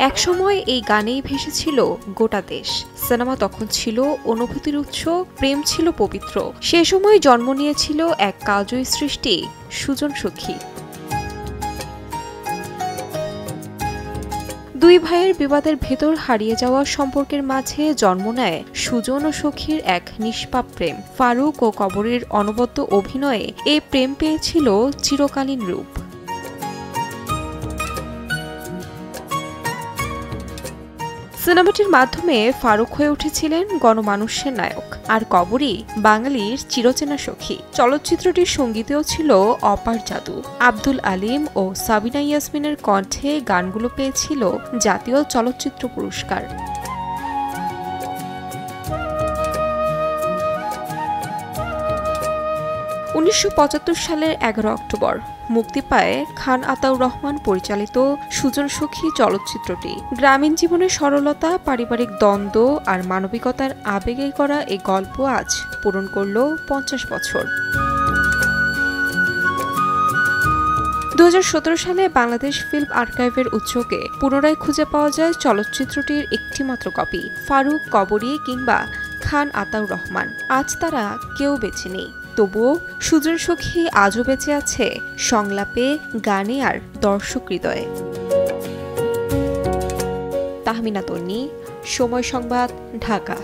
একসময় এই গানেই ভেসেছিল গোটা দেশ। সিনেমা তখন ছিল অনুভূতির উৎস, প্রেম ছিল পবিত্র। সে সময় জন্ম নিয়েছিল এক কালজয়ী সৃষ্টি, সুজন সখী। দুই ভাইয়ের বিবাদের ভেতর হারিয়ে যাওয়া সম্পর্কের মাঝে জন্ম নেয় সুজন ও সখীর এক নিষ্পাপ প্রেম। ফারুক ও কবরের অনবদ্য অভিনয়ে এই প্রেম পেয়েছিল চিরকালীন রূপ। সিনেমাটির মাধ্যমে ফারুক হয়ে উঠেছিলেন গণমানুষের নায়ক, আর কবরী বাঙালির চিরচেনা সখী। চলচ্চিত্রটির সঙ্গীতেও ছিল অপার জাদু। আব্দুল আলিম ও সাবিনা ইয়াসমিনের কণ্ঠে গানগুলো পেয়েছিল জাতীয় চলচ্চিত্র পুরস্কার। ১৯৭৫ সালের ১১ অক্টোবর মুক্তি পায় খান আতাউর রহমান পরিচালিত সুজন সখী চলচ্চিত্রটি। গ্রামীণ জীবনের সরলতা, পারিবারিক দ্বন্দ্ব আর মানবিকতার আবেগে করা এই গল্প আজ পূরণ করল ৫০ বছর। ২০১৭ সালে বাংলাদেশ ফিল্ম আর্কাইভের উদ্যোগে পুনরায় খুঁজে পাওয়া যায় চলচ্চিত্রটির একটিমাত্র কপি। ফারুক, কবরী কিংবা খান আতাউর রহমান আজ তারা কেউ বেঁচে নেই, তবুও সুজন সখী আজও বেঁচে আছে সংলাপে, গানে আর দর্শক হৃদয়ে। তাহমিনা তন্নি, সময় সংবাদ, ঢাকা।